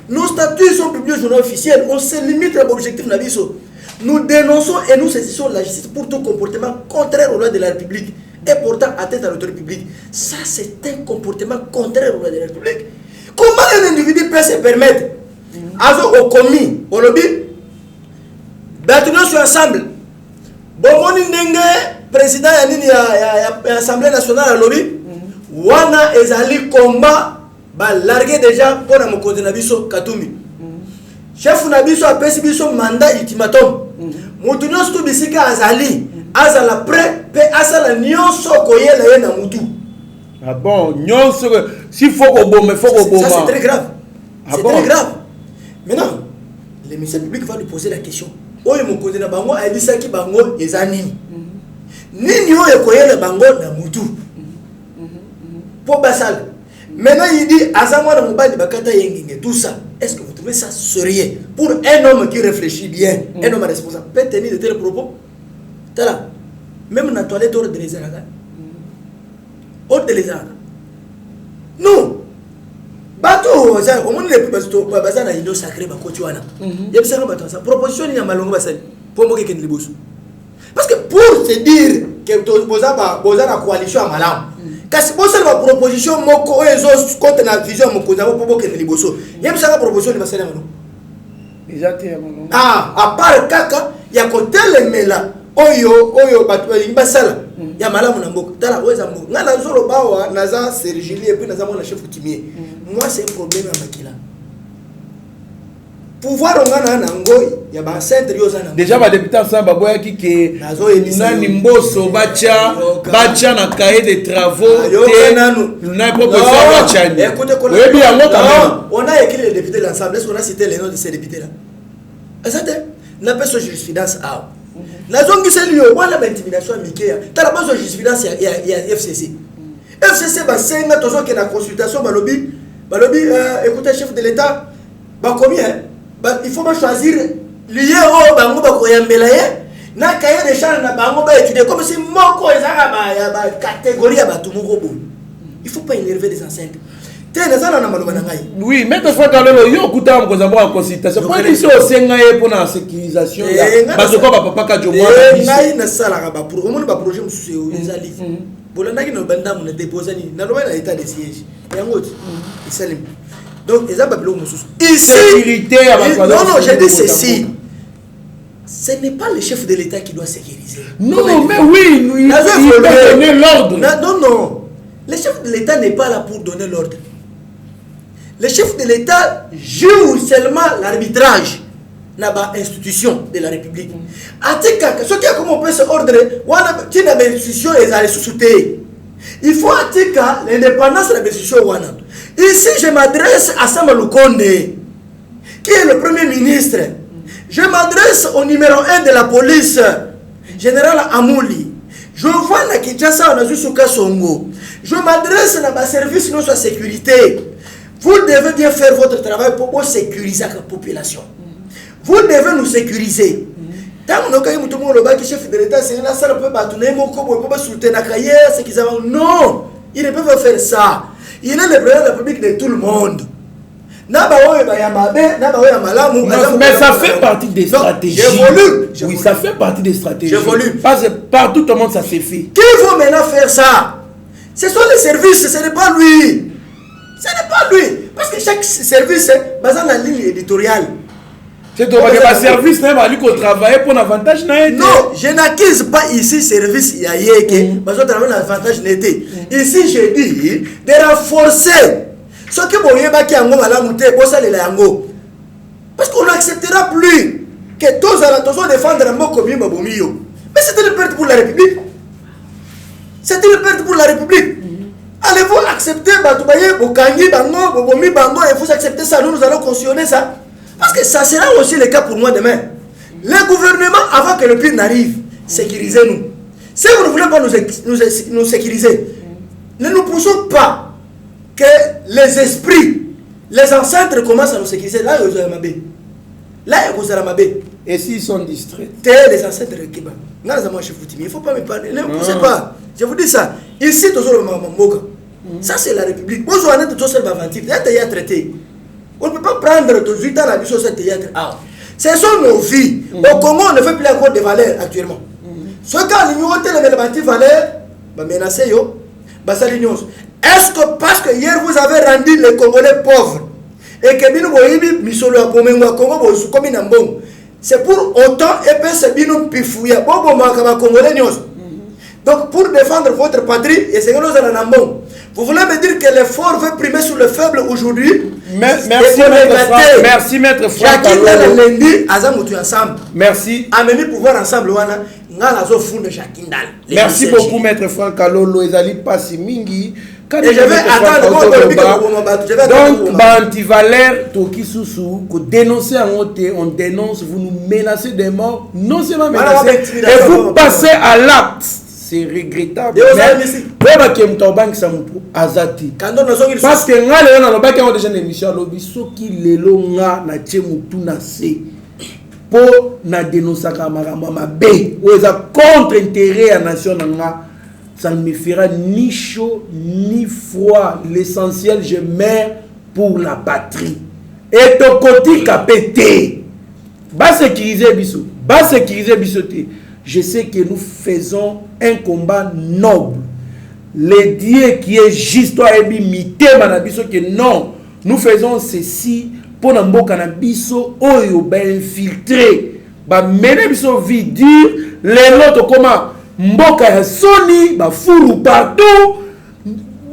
Nos statuts sont publiés au journal officiel. On se limite à l'objectif Nabiso. Nous dénonçons et nous saisissons la justice pour tout comportement contraire aux lois de la République. et portant atteinte à l'autorité publique. Ça, c'est un comportement contraire au loi de la République. Comment un individu peut se permettre, au commis, au lobby, nous sommes ensemble. Bon, président de l'Assemblée nationale à lobby, wana ezali combat, largué déjà pour la Mokonzi Nabiso Katumi. Chef Nabiso a pris son mandat ultimatum. Moutounion tout bisika azali, azala prêt, pe azala nyonso koyela ye na mutu. Ah bon, nyonso, s'il faut au bon, mais faut au bon. Ça c'est très grave. C'est bon? Très grave. Maintenant, le ministère public va lui poser la question. Oyo Mokonzi na bango ayebisaki bango ezani. Nini oyo koyela bango na mutu. Pour basal. Maintenant il dit azamwa na mobali bakata yengenge tout ça. Est-ce que vous trouvez ça sérieux pour un homme qui réfléchit bien, un homme responsable peut tenir de tels propos? Tala. Même dans la toilette hors de les aragas. Hors de les aragas. Non. Bateau, au moins les plus bazana indo sacré bakotuana. Y'a bien ça bateau. Proposition ni amalongo basali. Pour moi quelqu'un de bosso. Parce que pour se dire que boza la coalition à malam. Kasi bosa la proposition moko ezo contre la vision moko za pour boke de liboso. Y'a bien ça proposition ni basali amalo. Exactement. Ah, à part kaka, ya kotel mela. Oyo batu basala. Ya malamu na mboka. Tala weza mboka. Ngala nzolo bawa naza Sergili et puis naza mona chef coutumier. Moi c'est un problème à Makila. Pouvoir ngana na ngoi ya ba centre yo zana. Déjà ba député ensemble baboya ki ke nani mboso bacha na cahier de travaux na proposition bacha ni. Oui bien on quand on a écrit les députés de l'Assemblée, est-ce qu'on a cité les noms de ces députés là? Exactement. Na personne jurisprudence a. La zone qui s'est liée, voilà l'intimidation à Mikea. Tu as la base de jurisprudence, il y a FCC. FCC, c'est un autre qui est la consultation, écoutez, chef de l'État, combien? Il faut choisir lié au bango bakoyambelaye na cahier de charge na bango ba étudier comme si moko ezaka ba catégorie ya batu moko bo. Il faut pas énerver les enceintes. Oui, mais tu fais quand même yo kuta ko za en consultation. Pour ici au senga ye pour la sécurisation ya parce que papa ka jo moi ngai na sala ba pour au moins ba projet mususu ezali. Bolanda ki no banda mu na déposer ni na loba na état de siège. Yango isalim. Donc ezaba bilo mususu. Ici sécurité non, je dis ceci. Ce n'est pas le chef de l'État qui doit sécuriser. Non, mais oui, il doit donner l'ordre. Non. Le chef de l'État n'est pas là pour donner l'ordre. Le chef de l'État joue seulement l'arbitrage dans l'institution de la République. Ce qui a comme on peut se ordonner, l'institution est allée sous-souter. Il faut l'indépendance de l'institution. Ici, je m'adresse à Samuel Konde, qui est le Premier ministre. Je m'adresse au numéro 1 de la police, général Amouli. Je vois la Kinshasa, on a vu Souka Songo. Je m'adresse à ma service de sécurité. Vous devez bien faire votre travail pour sécuriser la population. Vous devez nous sécuriser. Tant que nous avons le chef de l'État, c'est là, ça ne peut pas tourner, non, ils ne peuvent pas faire ça. Il est le président de la République de tout le monde. Mais ça fait partie des stratégies. Oui, ça fait partie des stratégies. Parce que partout tout le monde ça s'est fait. Qui va maintenant faire ça? Ce sont les services, ce n'est pas lui. Ce n'est pas lui. Parce que chaque service est basé dans la ligne éditoriale. C'est donc que le service n'est pas lui qu'on travaille pour l'avantage. Non, je n'accuse pas ici service Yayeke, parce que travailler l'avantage n'était. Ici, je dis de renforcer. Ce que vous voyez, parce qu'on n'acceptera plus que tous allons défendre un mot comme Mabomio. Mais c'était une perte pour la République. C'était une perte pour la République. Allez-vous accepter Batoubaye, Bokangi, Bango, Bobomi, Bango, et vous acceptez ça, nous allons cautionner ça. Parce que ça sera aussi le cas pour moi demain. Le gouvernement, avant que le pire n'arrive, sécurisez-nous. Si vous ne voulez pas nous sécuriser, ne nous poussons pas que les esprits, les ancêtres commencent à nous sécuriser. Là, ils ont mabé. Là, ils ont mabé. Et s'ils sont distraits? Les ancêtres qui il ne faut pas me parler. Ne me poussez pas. Je vous dis ça. Ici, ça, c'est la République. Moi, je vais tout seul aventif. Il y a un théâtre traité. On ne peut pas prendre tout de suite à la mission de ce théâtre. Ce sont nos vies. Au Congo, on ne fait plus encore de valeurs actuellement. Ce cas, l'union de valeurs, menacé yo, est-ce que parce que hier vous avez rendu les Congolais pauvres et que bino boyibi misolo ya bomengo Congo bosu komi na mbongo, c'est pour autant et puis c'est bino pifouya bobo makaba Congolais nyos. Donc pour défendre votre patrie et c'est que nous allons en bon. Vous voulez me dire que l'effort veut primer sur le faible aujourd'hui? Merci maître Franck ensemble. Merci. Amener pouvoir ensemble wana. Merci beaucoup maître Franck Alolo ezali pasi mingi. Et je vais attendre donc anti-valère toki susu ko dénoncer en côté, on dénonce, vous nous menacez de mort, non seulement menacez et vous passez à l'acte. C'est regrettable. Parce que nga le na lobaki on déjà une émission lobi soki lelo nga na tchemutu na se po na dénoncer makambo mabe ou eza contre intérêt à nation nga, ça ne me fera ni chaud ni froid. L'essentiel je meurs pour la patrie et to koti kapete ba sécuriser biso te. Je sais que nous faisons un combat noble. Le Dieu qui est juste, toi et mité, que non, nous faisons ceci pour nous canabiso, oyo ba infiltrer, ba mener biso vie dure, les autres comment mboka ya Sony, ba fourou partout,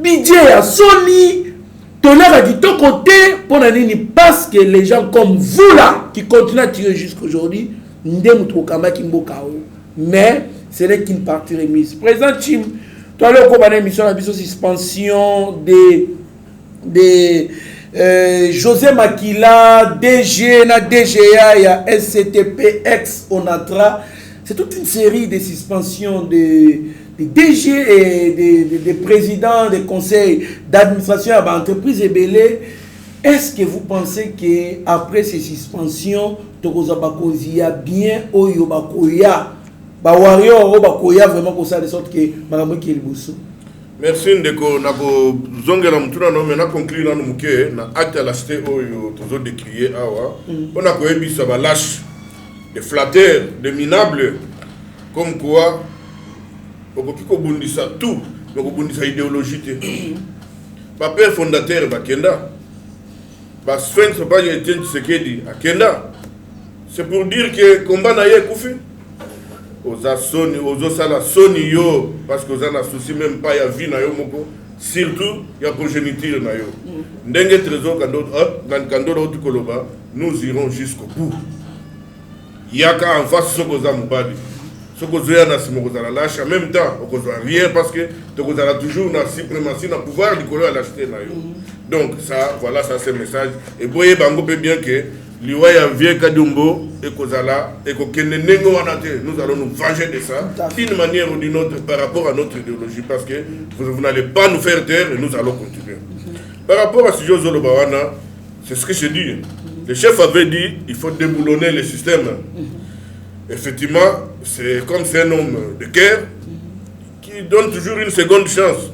budget ya Sony, tonnerre du tout côté pour nani parce que les gens comme vous là qui continuent à tirer jusqu'aujourd'hui, ndemu tokamba ki mboka o. Mais ce n'est qu'une partie remise. Président Chim, tu as le combat d'émission la suspension de José Makila, DG, na DGA, il y a SCTP, ex-ONATRA. C'est toute une série de suspensions de DG et des présidents des conseils d'administration à l'entreprise Ebele. Est-ce que vous pensez qu'après ces suspensions, il y a bien Oyo Bakoya vraiment pour ça de sorte que madame qui est merci ndeko nako zongela mutuna no mena conclure na muke na acte à la cité oyo tozo décrier awa on a ko ebisa ba lâche des flatteurs des minables comme quoi okoki ko bundisa tout ko bundisa idéologie te ba père fondateur ba kenda ba Sven so ba Etienne Tshisekedi akenda c'est pour dire que combat na ye kufi oza soni ozo sala soni yo parce que oza na souci même pas ya vie na yo moko surtout ya progéniture na yo ndenge trésor kando koloba nous irons jusqu'au bout yaka en face sokoza mubali sokozo ya na simokoza la lâche en même temps okozo rien parce que tokoza la toujours na suprématie na pouvoir du colo à l'acheter na yo donc ça voilà ça c'est message et boye bango peut bien que Liwaya vient Kadumbo et Kozala et Kokenenengo Wanate, nous allons nous venger de ça d'une manière ou d'une autre par rapport à notre idéologie parce que vous n'allez pas nous faire taire et nous allons continuer. Par rapport à Sijo Zolobawana, c'est ce que je dis. Le chef avait dit il faut déboulonner le système. Effectivement, c'est comme c'est un homme de guerre qui donne toujours une seconde chance.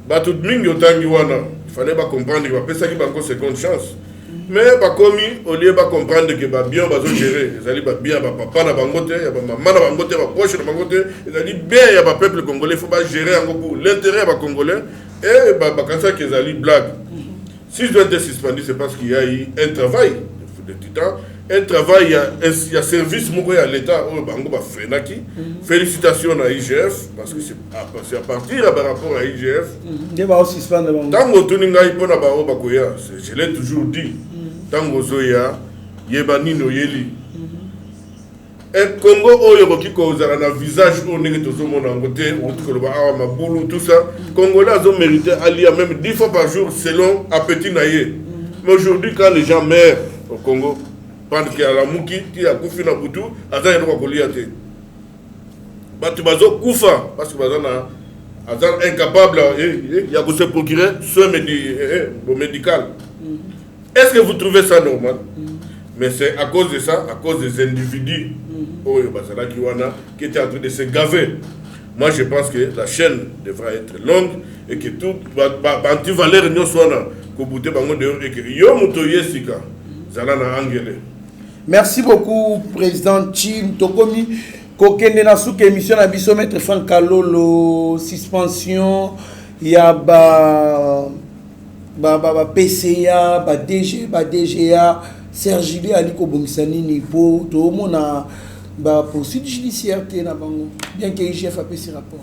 Batout Mingi Otangiwana, il fallait pas comprendre qu'il va faire ça qui va encore seconde chance. Mais bakomi au lieu de comprendre que ba bien bazo gérer ils allaient ba bien ba papa na bangote ya ba maman na bangote ba poche na bangote ils allaient bien ya ba peuple congolais faut pas gérer en pour l'intérêt ba congolais et ba kansa qu'ils allaient blague si je dois être suspendu c'est parce qu'il y a eu un travail de titan un travail il y a service moko à l'état au bango ba fenaki félicitations à IGF parce que c'est à partir par rapport à IGF débat aussi suspendre bango tango tuninga ipona ba o bakoya je l'ai toujours dit tango zoya yeba nino yeli et Congo oyo koki kozala na visage o ndenge tozomona ngo te okoloba awa mabulu tout ça Congolais azo mérité alia même 10 fois par jour selon appétit na ye mais aujourd'hui quand les gens meurent au Congo parce qu'il y a la mouki qui a koufi na butu aza yelo kolia te batu bazo kufa parce que bazana aza incapable ya ko se procurer soin médical. Est-ce que vous trouvez ça normal? Mais c'est à cause de ça, à cause des individus qui étaient en train de se gaver. Moi, je pense que la chaîne devra être longue et que tout anti-valeur n'y soit là. Merci beaucoup, Président Chim Tokomi. kokende na souke émission na biso maître Franck Kalolo suspension ya ba PCA ba DGA Sergile ali ko bongisa nini po to mona ba poursuite judiciaire te na bango bien que IGF a fait ce rapport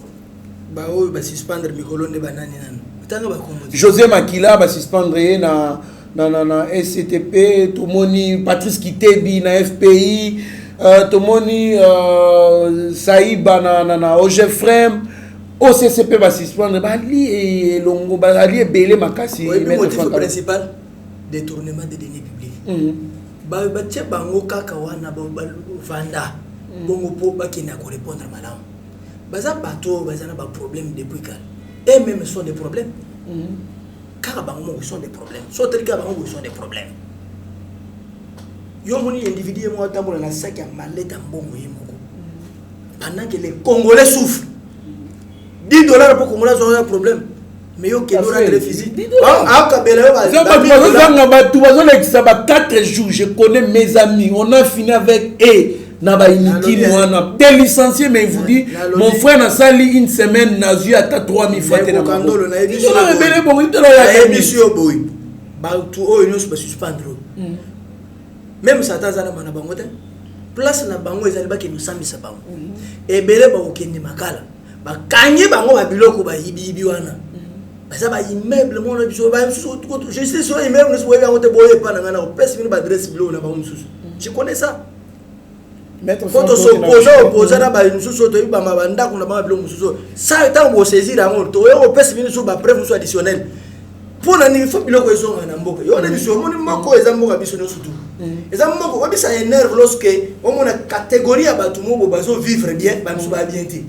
ba o ba suspendre mikolo ne banani nano tanga ba komo José Makila ba suspendre na SCTP to moni Patrice Kitebi na FPI to moni Saïba na OGFREM OCCP va suspendre bali et longo bali belé makasi le motif principal détournement des deniers publics ba tche bango kaka wana ba vanda bongo po ba kina ko répondre malamu baza bato baza na ba problème depuis quand et même sont des problèmes car bango sont des problèmes so telika bango sont des problèmes yo moni individu mo tambola na sac ya maleta mbongo yemoko pendant que les Congolais souffrent $10 pour Congolais ont un problème mais yo ke dora le physique ah kabela ba 4 jours je connais mes amis on a fini avec na ba inutile wana des licenciés mais vous dit mon frère na sali une semaine na zu ata 3000 fois te na kandolo na ebiso na rebele bon itelo ya ebiso boy ba tu o ino se suspendre même ça tazana mana bango te place na bango ezali ba ke nous sambisa bango ebele ba okende makala ba kangi bango ba biloko ba yibi wana ça va immeuble mon biso ba je sais sur immeuble so ya ngote boye pa na ngana ko pèse mini ba adresse bilo na ba mususu je connais ça maître quand on s'oppose opposer na ba mususu to ba mabanda ko na ba bilo mususu ça tant bo saisir yango to yo pèse mini so ba preuve so additionnel pour na ni faut biloko eso na mboka yo na biso moni moko eza mboka biso no surtout eza moko ko bisa énerve lorsque on mona catégorie ya batu mo bazo vivre bien ba musu ba bien ti.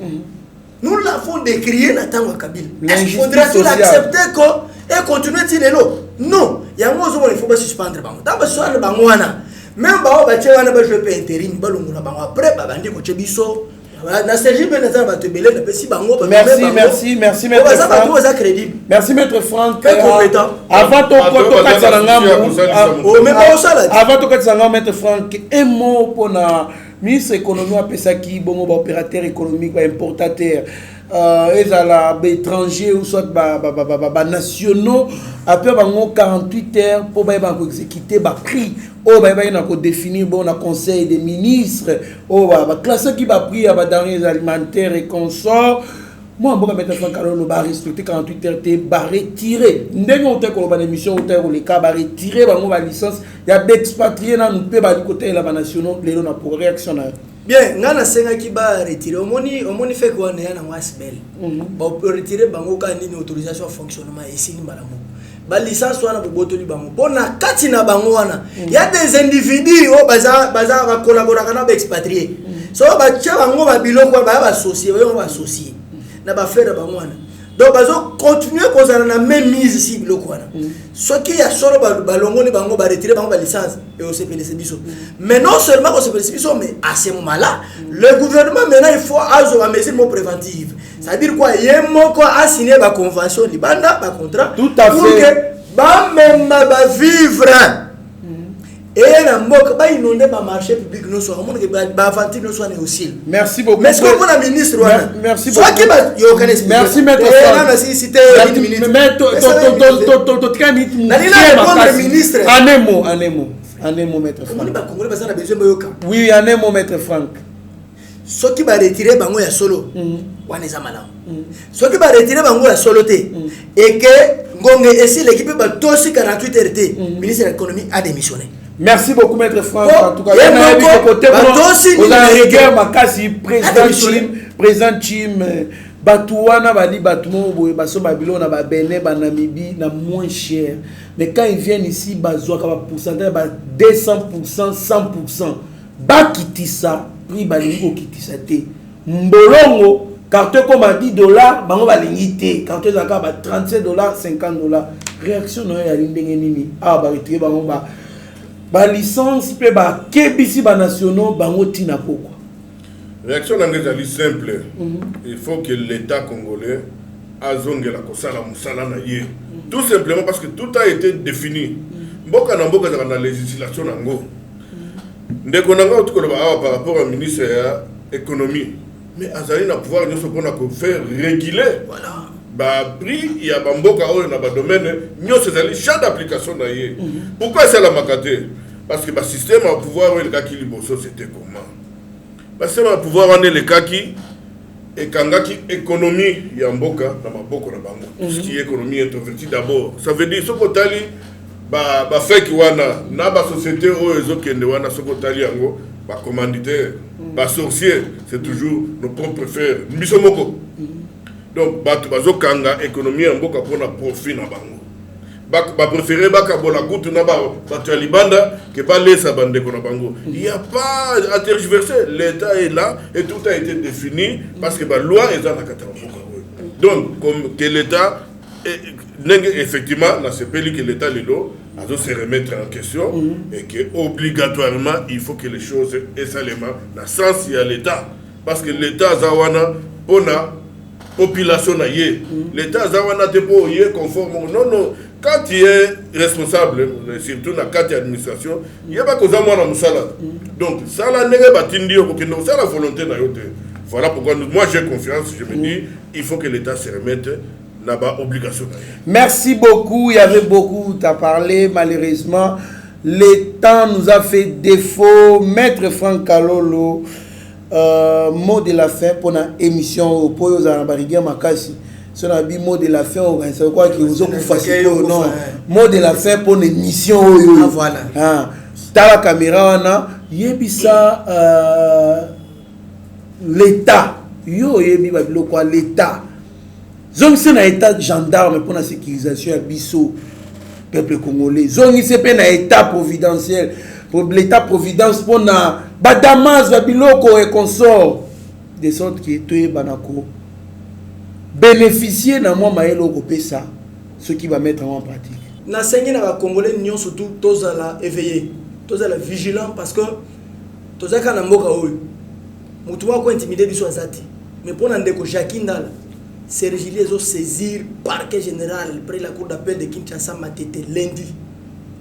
Nous l'avons décrié dans le Kabila. Est-ce faudrait-il accepter et continuer à tirer l'eau? Non. Il y a un moment où il faut pas suspendre. Dans le soir, même si on va faire un intérim, après, merci maître Franck. Avant de maître Franck, un mot pour la ministre économie Pesaki, bon opérateur économique, importateur, étranger ou soit nationaux, après 48 heures pour exécuter le prix. Oh, définir bon conseil des ministres. Oh, classe qui va prix à denrées alimentaires et consorts. Moi, je vais mettre un respecter 48 heures, retirer. Dès qu'on a une émission, on les cas, retirer la licence. Il y a des expatriés dans le pays, côté de la nation, les gens pour réaction. Bien, ngana senga qui va retirer. Omoni fait quoi on est en Wasbel. On peut retirer bango quand une autorisation fonctionnement ici ni malamu. Ba licence wana pour botoli bango. Bona kati na bango wana. Il y a des individus au baza va collaborer avec les expatriés. So ba tia bango ba biloko ba associer, ba associer. Na ba frère bango wana. Donc bazo continuer kozana na même mise ici biloko wana. Ce qui a solo ba longo ni bango ba retirer bango ba licence et au CPLC biso. Mais non seulement au CPLC biso mais à ce moment-là, le gouvernement maintenant il faut avoir une mesure préventive. C'est-à-dire quoi, yemoko a signé ba convention libanda ba contrat tout à pour fait que ba même ba vivre. Et la moque ba inonder ba marché public nous soit monde que ba aventure nous soit aussi. Merci beaucoup. Mais ce que pour la ministre merci beaucoup. Soit qui ba yo connaît. Merci maître. Là si c'était 10 minutes. Mais ministre. En un mot maître Franck. Oui, en un mot maître Franck. Ce qui va retirer bango ya solo. Wana za malamu. Ce qui va retirer bango ya solo te et que ngonge ici l'équipe va tosi 48 RT. Ministre de l'économie a démissionné. Merci beaucoup maître Franck. En tout cas, il y a un côté pour la rigueur makasi président Chim Batouana bali batoumo boye baso babilo na ba Bénin ba Namibie na moins cher. Mais quand ils viennent ici bazoa ka pourcentage ba 200%, 100%. Ba kitisa prix balingo kitisa te. Mbolongo carton comme à $10, bango balingi te. Carton zaka ba $37, $50. Réaction no ya lindenge nini? Ah ba retirer bango ba licence pe ba kebisi ba nationaux bango tina poko. Réaction est simple. Il faut que l'État congolais azonge la kosala musala na ye. Tout simplement parce que tout a été défini. Mboka na mboka dans la législation nango. Ndeko nanga par rapport au ministre économie mais azali na pouvoir nous pour faire réguler Voilà. Bah prix il y a bamboka oyo na ba domaine nous c'est ali champ d'application na yé. Pourquoi c'est la makate? Parce que le système à pouvoir le kaki liboso c'était comment? Parce que le pouvoir on est le kaki et kangaki économie ya mboka na maboko na bango. Tout ce qui est économie introvertie d'abord. Ça veut dire soko tali ba feki wana na ba société oyo ezokende wana soko tali yango ba commanditaire, ba sorcier, c'est toujours nos propres frères. Bisomoko. Donc bato bazokanga économie ya mboka pona profit na bango. Ba préférer baka bola kutu na ba bato ya libanda que ba laisser bande ko na bango. Il y a pas à tergiverser, l'état est là et tout a été défini parce que ba loi est dans la mboka. Donc comme que l'état effectivement dans ce pays que l'état lelo a dû se remettre en question et que obligatoirement il faut que les choses aient seulement dans sens à l'état parce que l'état zawana pona population na ye l'état zawana te po ye conforme non quand tu es responsable surtout dans cadre d'administration il y a pas que ça moi na musala donc ça la nege batindi yo ko kendo ça la volonté na yo te voilà pourquoi moi j'ai confiance je me dis il faut que l'état se remette là-bas obligation. Merci beaucoup, il y avait beaucoup à parler, malheureusement le temps nous a fait défaut. Maître Franck Kalolo, mot de la fin pour notre émission au Poyo Zanabarigia Makasi. Si on a dit mot de la fin, c'est quoi qui vous a facilité ou non? Mot de la fin pour l'émission. Ah voilà. Dans la caméra, on a yebisa l'État. Yo yebi babilo quoi l'État. Zong c'est un état gendarme pour la sécurisation à Bissau, peuple congolais. Zong c'est un état providentiel pour l'état providence pour na badamas babiloko et consort de sorte qui est banako bénéficier na moi maelo kopesa ce qui va mettre en pratique. Na sengi na congolais nyon surtout tous à la éveillé, tous à la vigilant parce que tous à kana mboka oyo mutu wa ko intimider biso azati mais pour na ndeko Jacquindal Serge Gilles ont saisir parquet général près la cour d'appel de Kinshasa matete lundi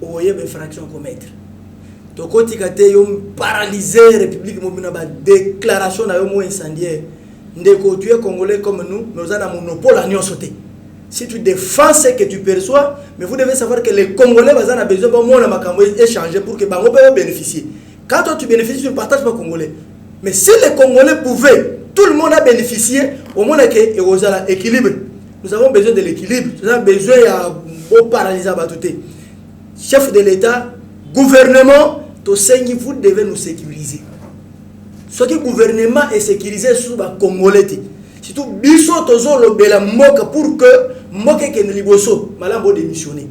au yeb infraction commettre. Donc quand tu as paralysé la République mobile ba déclaration na yo mo incendiaire ndeko tu es congolais comme nous avons un monopole à sauter. Si tu défends ce que tu perçois, mais vous devez savoir que les Congolais ont besoin de moi makambo échanger pour que bango puisse bénéficier. Quand toi tu bénéficies, tu ne partages pas Congolais. Mais si les Congolais pouvaient tout le monde a bénéficié, au moins qu'il y a l'équilibre. Nous avons besoin de l'équilibre. Nous avons besoin de paralyser tout. Chef de l'État, gouvernement, vous devez nous sécuriser. Ce qui gouvernement est sécurisé sur les Congolais. Surtout, biso tozo lobela moka pour que moka ken liboso malambo démissionner.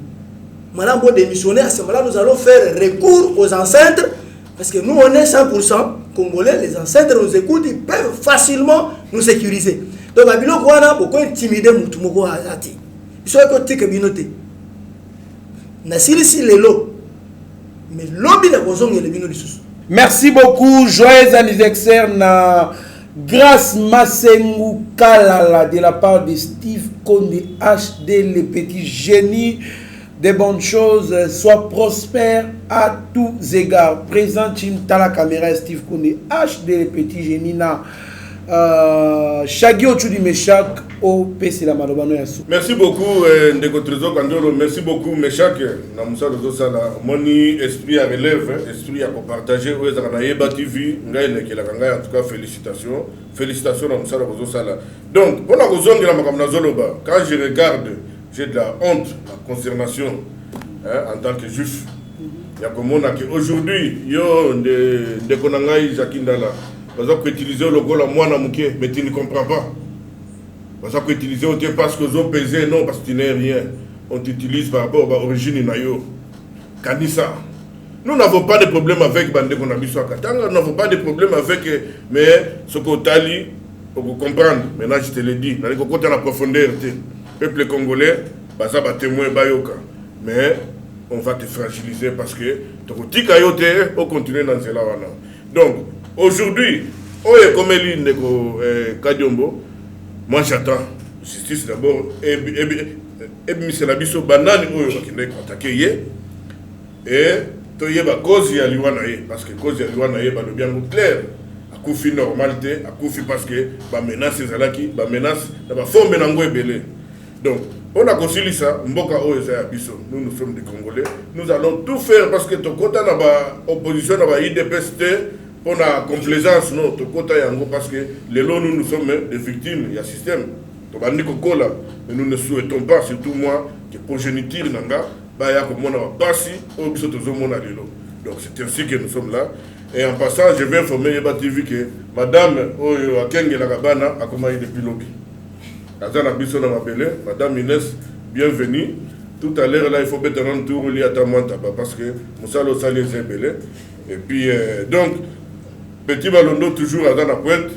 Malambo démissionner à ce moment-là nous allons faire recours aux ancêtres. Parce que nous, on est 100% Congolais, les ancêtres nous écoutent, ils peuvent facilement nous sécuriser. Donc, Babylon, pourquoi intimider Moutoumoko Azati? Ils sont à côté de Binoté. Nassili les lots. Mais l'objet de Bozong et le Bino du Sous. Merci beaucoup. Joyeux anniversaire na Grâce Masengu Kalala de la part de Steve Konde HD, le petit génie. Des bonnes choses, sois prospère à tous égards. Présente à la caméra Steve Konde HD, le petit génie na Shagio Chudi Meshak au PC la Malobano Yassou. Merci beaucoup Ndeko Trésor Kandoro, merci beaucoup Meshak na Moussa Dozo Sala. Moni esprit à relève, esprit à partager au Ezakanaïba TV, ngai nekela kanga en tout cas félicitations. Félicitations à Moussa Dozo Sala. Donc, pour la raison de la Makamna Zoloba, quand je regarde, j'ai de la honte, la consternation en tant que juif. Il y a comme on a qu'aujourd'hui, yo de Konangaï Jacquindala, parce qu'on utiliser le logo la moine mouké, mais tu ne comprends pas. Parce qu'on utiliser parce que vous pesez, non, parce que tu n'es rien. On t'utilise par rapport à l'origine nayo. Kanissa. Nous n'avons pas de problème avec Bande Konabiso Katanga, nous n'avons pas de problème avec, mais ce qu'on t'a dit, pour vous comprendre, maintenant je te l'ai dit, dans les côtés de la profondeur, peuple congolais, ça va témoin Bayoka. Mais on va te fragiliser parce que tu vas continuer dans cela. Donc, aujourd'hui, comme elle dit, Kadiombo, moi j'attends justice d'abord. Et c'est la biso banane qui est attaqué. Et tu y a cause de l'Iwanaï, parce que cause de l'Iwanaï, le bien clair. akufi normalité, akufi parce que ba menace ezalaki, ba menace na ba forme nango ebele. Donc on a consulé ça, mboka o eza biso. Nous sommes des Congolais, nous allons tout faire parce que tokota na ba opposition na ba IDPST pour la complaisance non tokota yango parce que les lots nous sommes des victimes, il y a système. Tobandi kokola, mais nous ne souhaitons pas surtout moi que progéniture nanga ba ya ko mona ba pasi o biso tozo mona lelo. Donc c'est ainsi que nous sommes là. Et en passant, je vais informer Yeba TV que Madame Oyo Akenge Lagabana a commencé depuis lobby. Azana Bissona Mabele, Madame Inès, bienvenue. Tout à l'heure, là, il faut mettre un tour lié à Tamantaba parce que Moussalo Sali est belé. Et puis, donc, Petit Balondo, toujours à la pointe.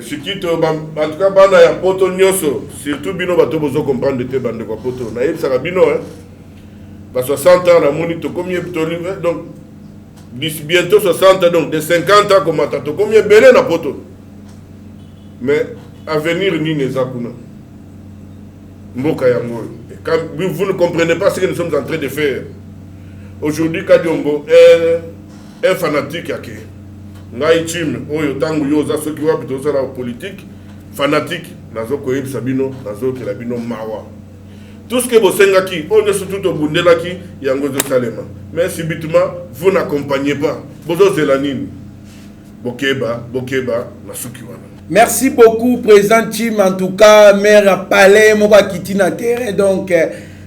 Chikito, en tout cas, Bana ya Poto Nyoso, surtout Bino Bato Bozo comprendre de Bande kwa Poto. Naïb Sarabino, hein. 60 ans, la monite, combien de donc, bientôt 60 ans, donc de 50 ans, comme Tato, combien belé na Poto. Mais, avenir ni Nezakuna. Mboka Yango. Quand vous ne comprenez pas ce que nous sommes en train de faire. Aujourd'hui, Kadiombo est un fanatique. Ngai Chim, Oyo Tangu Yoza, ceux qui voient plutôt ça la politique, fanatique, Nazo Koyib Sabino, Nazo Kelabino Mawa. Tout ce que vous savez, on est surtout au Bundelaki, Yango de Salema. Mais subitement, vous n'accompagnez pas. Bozo Zelanine, Bokeba, Nasukiwana. Merci beaucoup, Président Chim. En tout cas, maire Palais, Moba Kitina Terre. Donc,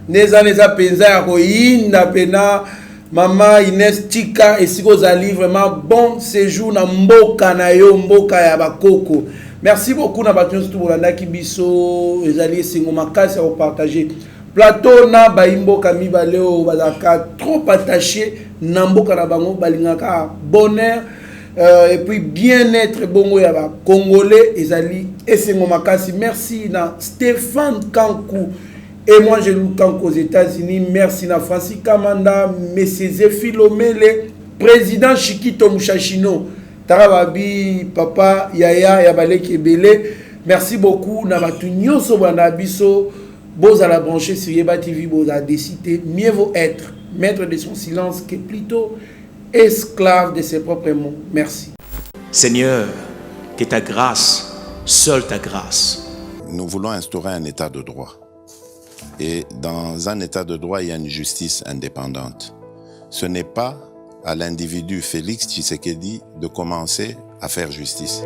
Neza Penza Royinda Pena, Maman Inès Tika, et si vous allez vraiment bon séjour na Mboka na yo, Mboka ya Bakoko. Merci beaucoup, Nabatunz Touranda Kibiso, les alliés Singomakasi à partager. Plateau na Baimbo Kami Baleo, Bazaka, trop attaché, Namboka na Bango, Balingaka, bonheur. Et puis bien-être bongo ya ba Congolais ezali esengo makasi. Merci na Stéphane Kankou et moi je loue Kankou aux États-Unis. Merci na Francis Kamanda, Messieurs Philomele, président Chikito Mushashino, Tarababi, papa Yaya Yabale Kebele. Merci beaucoup na batu nyonso bana biso boza la brancher sur Yeba TV boza décider mieux vaut être maître de son silence que plutôt esclave de ses propres mots. Merci. Seigneur, que ta grâce, seule ta grâce. Nous voulons instaurer un état de droit. Et dans un état de droit, il y a une justice indépendante. Ce n'est pas à l'individu Félix Tshisekedi de commencer à faire justice.